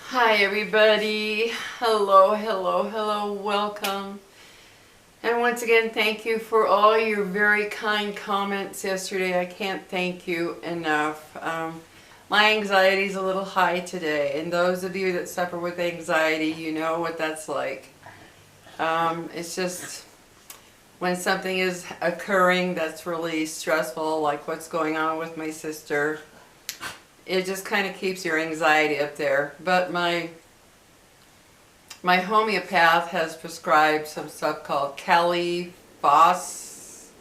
Hi everybody. Hello, hello, hello. Welcome. And once again, thank you for all your very kind comments yesterday. I can't thank you enough. My anxiety is a little high today, and those of you that suffer with anxiety, you know what that's like. It's just when something is occurring that's really stressful, like what's going on with my sister. It just kind of keeps your anxiety up there. But my homeopath has prescribed some stuff called Kelly Foss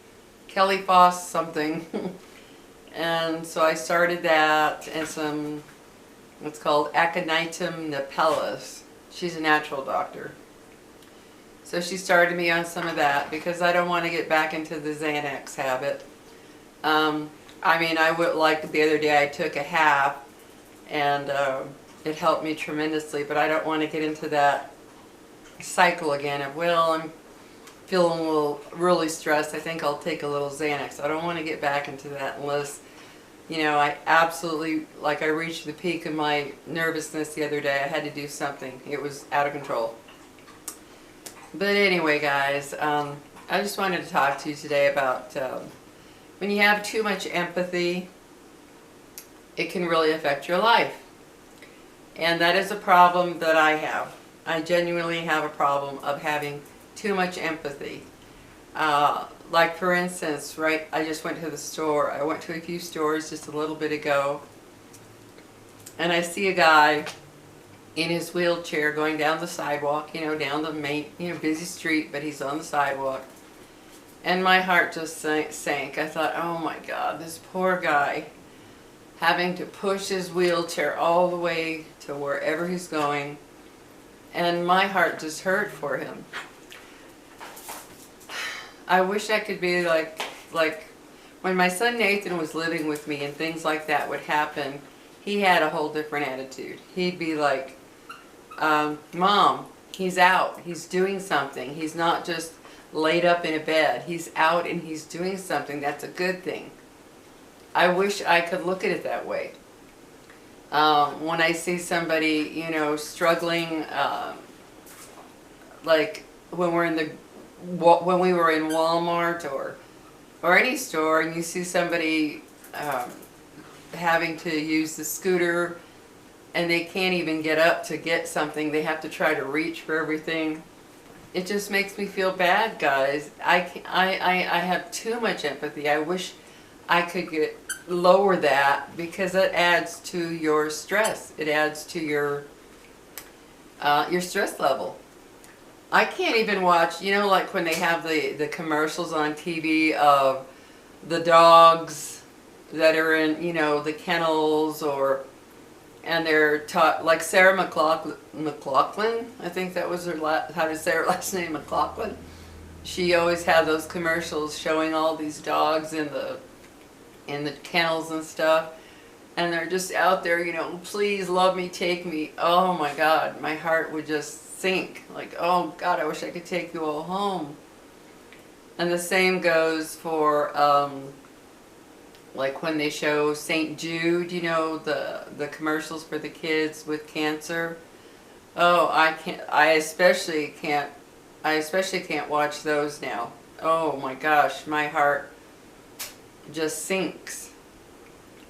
something. And so I started that, and some, what's called Aconitum napellus. She's a natural doctor. So she started me on some of that because I don't want to get back into the Xanax habit. I mean, I would like the other day I took a half, and it helped me tremendously, but I don't want to get into that cycle again of, well, I'm feeling a little really stressed, I think I'll take a little Xanax. I don't want to get back into that unless, you know, I absolutely, like I reached the peak of my nervousness the other day. I had to do something. It was out of control. But anyway, guys, I just wanted to talk to you today about when you have too much empathy, it can really affect your life. And that is a problem that I have. I genuinely have a problem of having too much empathy. Like for instance, right, I just went to the store. I went to a few stores just a little bit ago, and I see a guy in his wheelchair going down the sidewalk, you know, down the main, you know, busy street, but he's on the sidewalk. And my heart just sank. I thought, oh my God, this poor guy having to push his wheelchair all the way to wherever he's going. And my heart just hurt for him. I wish I could be like when my son Nathan was living with me and things like that would happen, he had a whole different attitude. He'd be like, Mom, he's out, he's doing something. He's not just laid up in a bed. He's out and he's doing something. That's a good thing. I wish I could look at it that way. When I see somebody, you know, struggling, like when we were in Walmart or any store, and you see somebody having to use the scooter and they can't even get up to get something, they have to try to reach for everything. It just makes me feel bad, guys. I have too much empathy. I wish I could lower that, because it adds to your stress. It adds to your stress level. I can't even watch, you know, like when they have the commercials on TV of the dogs that are in, you know, the kennels, and they're taught, like Sarah McLachlan, I think that was her how to say her last name, McLachlan. She always had those commercials showing all these dogs in the kennels and stuff, and they're just out there, you know, please love me, take me. Oh my God, my heart would just sink. Like, oh God, I wish I could take you all home. And the same goes for like when they show St. Jude, you know, the commercials for the kids with cancer. Oh, I especially can't watch those now. Oh my gosh, my heart just sinks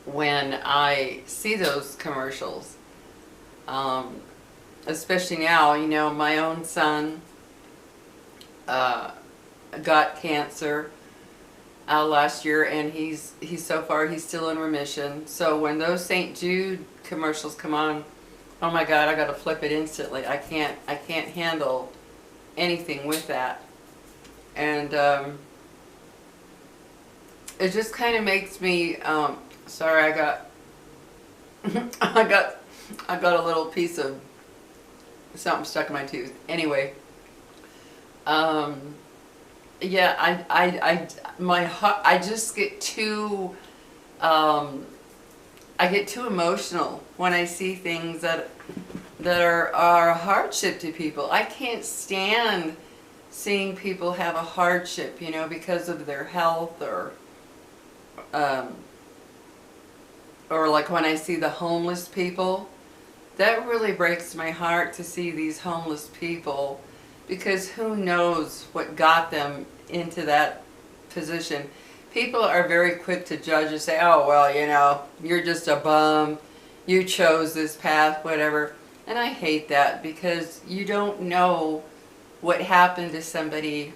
when I see those commercials. Especially now, you know, my own son got cancer last year, and he's so far he's still in remission. So when those St. Jude commercials come on, oh my God, I gotta flip it instantly. I can't handle anything with that. And it just kind of makes me sorry, I got I got a little piece of something stuck in my tooth. Anyway, yeah, I just get too I get too emotional when I see things that are a hardship to people. I can't stand seeing people have a hardship, you know, because of their health, or um, or like when I see the homeless people, that really breaks my heart to see these homeless people, because who knows what got them into that position. People are very quick to judge and say, oh, well, you know, you're just a bum, you chose this path, whatever. And I hate that, because you don't know what happened to somebody,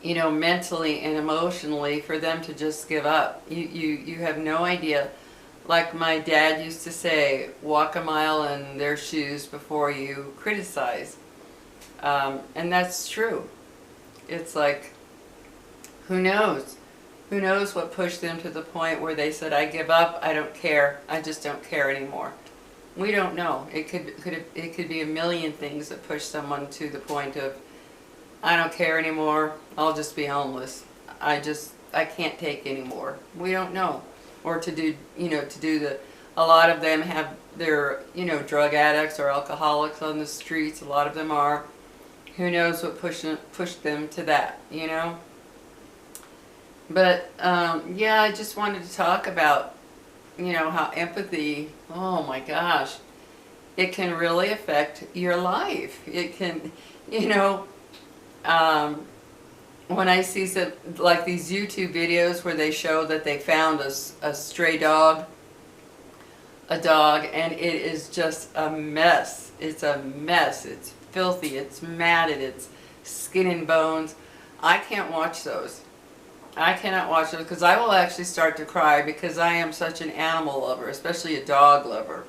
you know, mentally and emotionally, for them to just give up. You have no idea. Like my dad used to say, walk a mile in their shoes before you criticize. And that's true. It's like, who knows? Who knows what pushed them to the point where they said, I give up, I don't care, I just don't care anymore. We don't know. It could be a million things that push someone to the point of, I don't care anymore, I'll just be homeless. I can't take anymore. We don't know. Or to do, a lot of them have their, drug addicts or alcoholics on the streets. A lot of them are. Who knows what pushed them to that, But, yeah, I just wanted to talk about, how empathy, oh my gosh, it can really affect your life. It can, when I see some, like these YouTube videos where they show that they found a stray dog, and it is just a mess. It's a mess. It's filthy. It's matted. It's skin and bones. I can't watch those. I cannot watch those, because I will actually start to cry, because I am such an animal lover, especially a dog lover.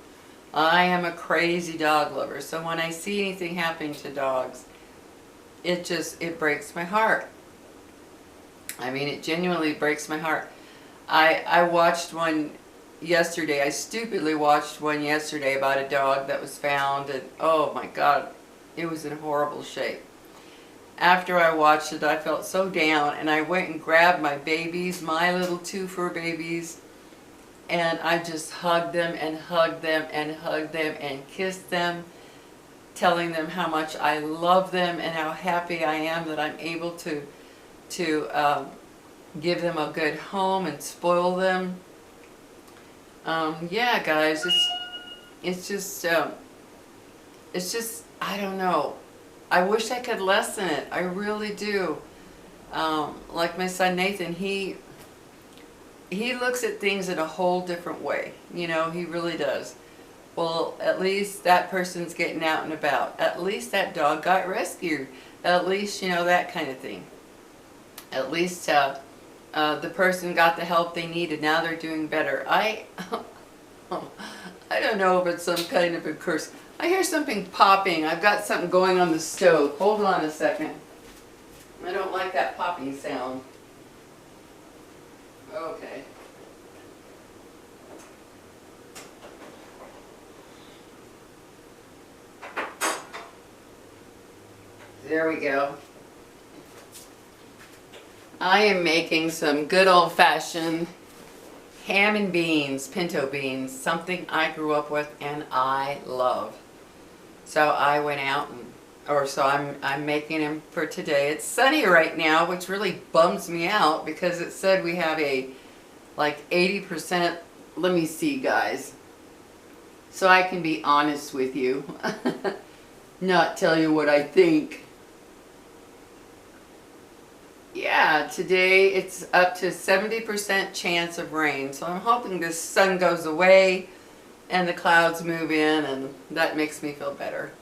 I am a crazy dog lover. So when I see anything happening to dogs, it breaks my heart. I mean, it genuinely breaks my heart. I watched one yesterday. I stupidly watched one yesterday about a dog that was found, and oh my God, it was in horrible shape. After I watched it, I felt so down, and I went and grabbed my babies, my little 2 fur babies, and I just hugged them and hugged them and hugged them and kissed them, telling them how much I love them and how happy I am that I'm able to give them a good home and spoil them. Yeah, guys, it's just I don't know. I wish I could lessen it. I really do. Like my son Nathan, he looks at things in a whole different way. He really does. Well, at least that person's getting out and about. At least that dog got rescued. At least, that kind of thing. At least the person got the help they needed. Now they're doing better. I don't know if it's some kind of a curse. I hear something popping. I've got something going on the stove. Hold on a second. I don't like that popping sound. Okay. There we go. I am making some good old-fashioned ham and beans, pinto beans, something I grew up with and I love. So I went out I'm making them for today. It's sunny right now, which really bums me out, because it said we have a like 80%. Let me see, guys, so I can be honest with you, not tell you what I think. Yeah, today it's up to 70% chance of rain, so I'm hoping this sun goes away and the clouds move in, and that makes me feel better.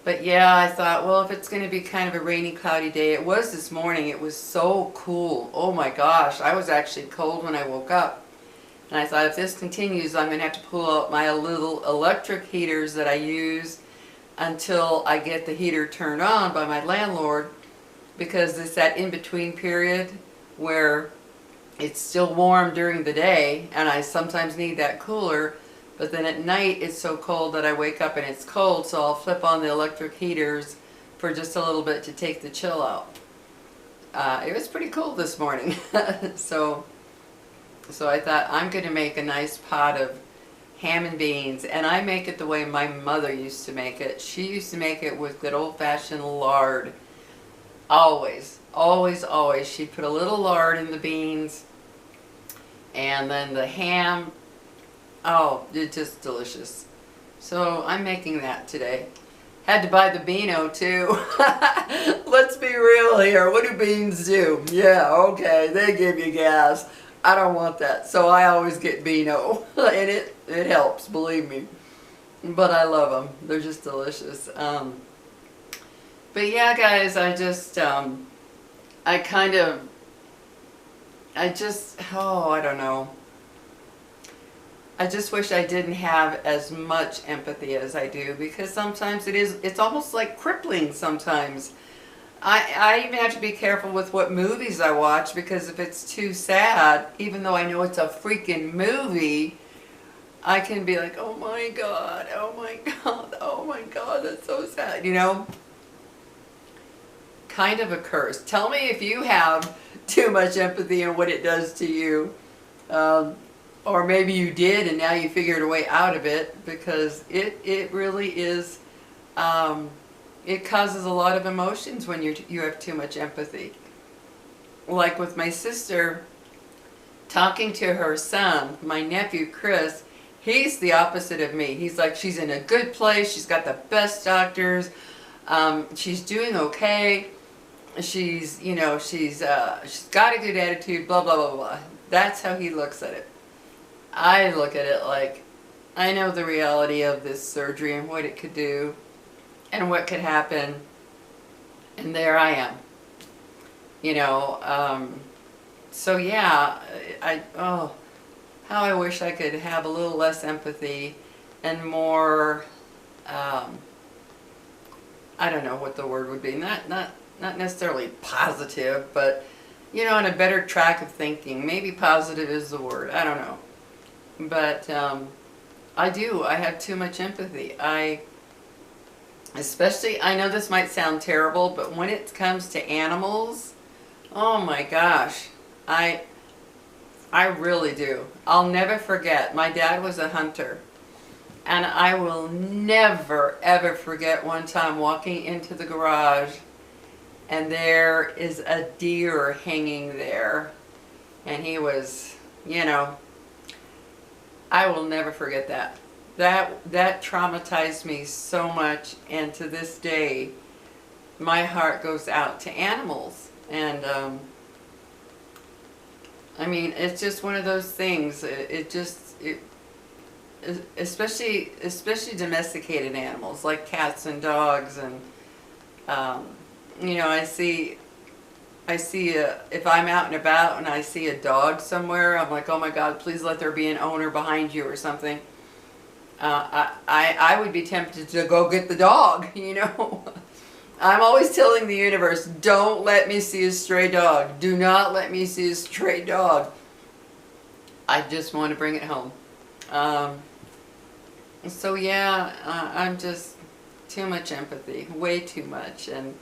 But yeah, I thought, well, if it's going to be kind of a rainy, cloudy day, it was this morning. It was so cool. Oh my gosh, I was actually cold when I woke up. And I thought, if this continues, I'm going to have to pull out my little electric heaters that I use until I get the heater turned on by my landlord, because it's that in-between period where it's still warm during the day, and I sometimes need that cooler. But then at night it's so cold that I wake up and it's cold, so I'll flip on the electric heaters for just a little bit to take the chill out. It was pretty cold this morning. so I thought, I'm going to make a nice pot of ham and beans, and I make it the way my mother used to make it. She used to make it with good old-fashioned lard. Always, always, always. She'd put a little lard in the beans, And then the ham, oh, it's just delicious. So I'm making that today. Had to buy the Beano too. Let's be real here. What do beans do? Yeah, okay, they give you gas. I don't want that. So I always get Beano. And it helps, believe me. But I love them. They're just delicious. But yeah, guys, I just, I don't know. I just wish I didn't have as much empathy as I do, because sometimes it's almost like crippling sometimes. I even have to be careful with what movies I watch, because if it's too sad, even though I know it's a freaking movie, I can be like, oh my God, oh my God, oh my God, that's so sad, you know? Kind of a curse. Tell me if you have too much empathy and what it does to you. Or maybe you did and now you figured a way out of it, because it really is, it causes a lot of emotions when you have too much empathy. Like with my sister, talking to her son, my nephew Chris, he's the opposite of me. He's like, she's in a good place, she's got the best doctors, she's doing okay, she's got a good attitude, blah, blah, blah, blah. That's how he looks at it. I look at it like, I know the reality of this surgery and what it could do and what could happen, and there I am, you know. So yeah, how I wish I could have a little less empathy and more, I don't know what the word would be, not necessarily positive, but you know, on a better track of thinking. Maybe positive is the word, I don't know. But I have too much empathy. Especially, I know this might sound terrible, but when it comes to animals, oh my gosh, I really do. I'll never forget, my dad was a hunter, and I will never ever forget one time walking into the garage, and there is a deer hanging there, and he was, you know, I will never forget that. That traumatized me so much, and to this day, my heart goes out to animals. And I mean, it's just one of those things. Especially domesticated animals like cats and dogs, and you know, I see if I'm out and about and I see a dog somewhere, I'm like, oh my God, please let there be an owner behind you or something. I would be tempted to go get the dog, you know. I'm always telling the universe, don't let me see a stray dog. Do not let me see a stray dog. I just want to bring it home. So yeah, I'm just too much empathy, way too much. And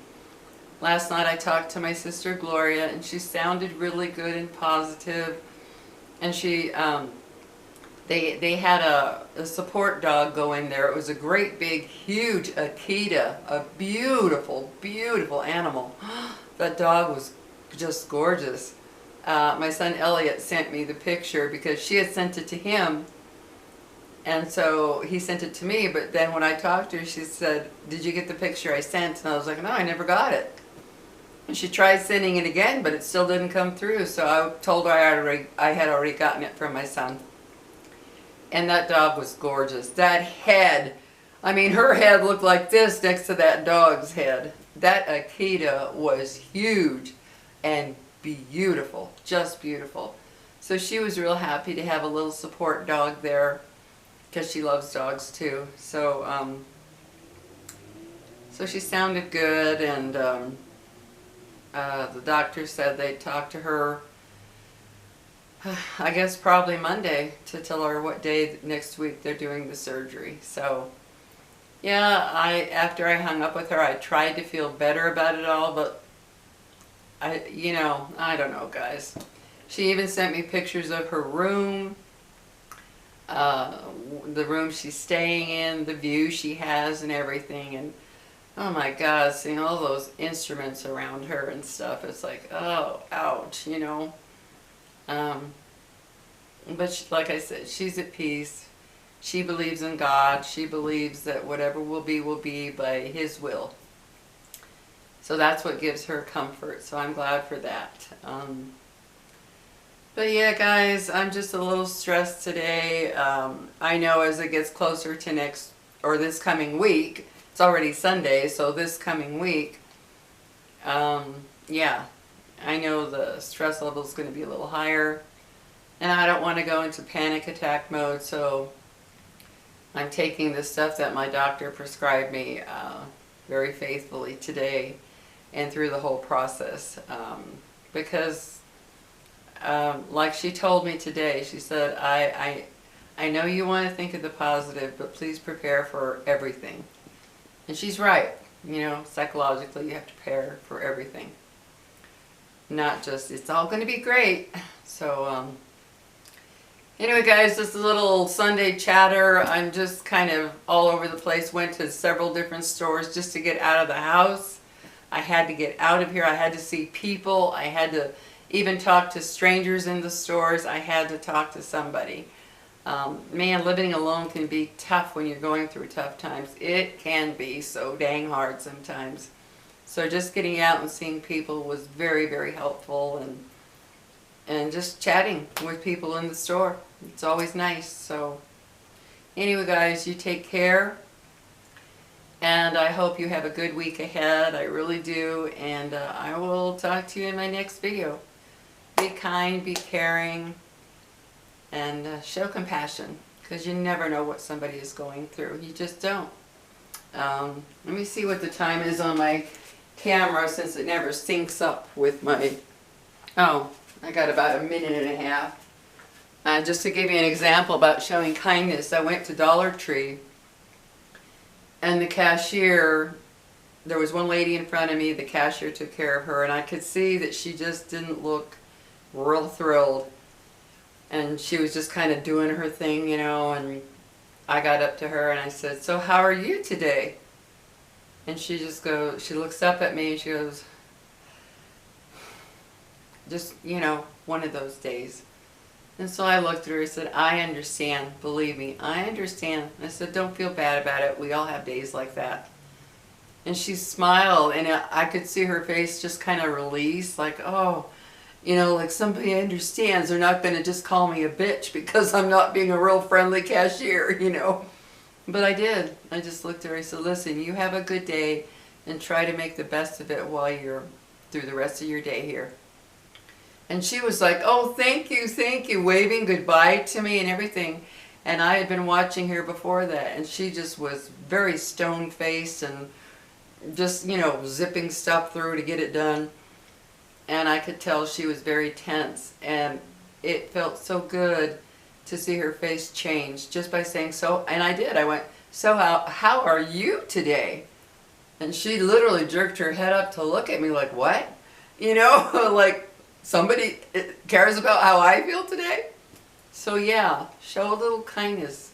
last night I talked to my sister Gloria, and she sounded really good and positive. And she, they had a support dog going there. It was a great big, huge Akita, a beautiful, beautiful animal. That dog was just gorgeous. My son Elliot sent me the picture because she had sent it to him. And so he sent it to me, but then when I talked to her, she said, did you get the picture I sent? And I was like, no, I never got it. And she tried sending it again, but it still didn't come through. So I told her I had already gotten it from my son. And that dog was gorgeous. That head, I mean, her head looked like this next to that dog's head. That Akita was huge and beautiful, just beautiful. So she was real happy to have a little support dog there, because she loves dogs too. So, so she sounded good, and the doctor said they'd talk to her, I guess probably Monday, to tell her what day next week they're doing the surgery. So, yeah, after I hung up with her, I tried to feel better about it all, but I don't know, guys. She even sent me pictures of her room, the room she's staying in, the view she has and everything, and oh my God, seeing all those instruments around her and stuff, it's like, oh, ouch, you know. But like I said, she's at peace. She believes in God. She believes that whatever will be by His will. So that's what gives her comfort. So I'm glad for that. But yeah, guys, I'm just a little stressed today. I know as it gets closer to this coming week, it's already Sunday, so this coming week, yeah, I know the stress level is going to be a little higher. And I don't want to go into panic attack mode, so I'm taking the stuff that my doctor prescribed me very faithfully today and through the whole process. Because, like she told me today, she said, I know you want to think of the positive, but please prepare for everything. And she's right. You know, psychologically, you have to prepare for everything. Not just, it's all going to be great. So, anyway, guys, this is a little Sunday chatter. I'm just kind of all over the place. Went to several different stores just to get out of the house. I had to get out of here. I had to see people. I had to even talk to strangers in the stores. I had to talk to somebody. Man, living alone can be tough when you're going through tough times. It can be so dang hard sometimes. So just getting out and seeing people was very, very helpful, and just chatting with people in the store. It's always nice. So anyway, guys, you take care, and I hope you have a good week ahead. I really do, and I will talk to you in my next video. Be kind, be caring, and show compassion, because you never know what somebody is going through. You just don't. Let me see what the time is on my camera, since it never syncs up with my... Oh, I got about a minute and a half. Just to give you an example about showing kindness, I went to Dollar Tree, and the cashier, there was one lady in front of me, the cashier took care of her, and I could see that she just didn't look real thrilled. And she was just kind of doing her thing, you know, and I got up to her and I said, "So how are you today?" And she just goes, she looks up at me and she goes, just, you know, one of those days. And so I looked at her and said, "I understand, believe me, I understand." And I said, "Don't feel bad about it. We all have days like that." And she smiled, and I could see her face just kind of release, like, oh, you know, like somebody understands. They're not going to just call me a bitch because I'm not being a real friendly cashier, you know. But I did. I just looked at her and said, "Listen, you have a good day and try to make the best of it while you're through the rest of your day here." And she was like, "Oh, thank you," waving goodbye to me and everything. And I had been watching her before that, and she just was very stone-faced and just, you know, zipping stuff through to get it done. And I could tell she was very tense, and it felt so good to see her face change just by saying so. And I did. I went, "So how are you today?" And she literally jerked her head up to look at me like, "What?" You know, like somebody cares about how I feel today. So yeah, show a little kindness.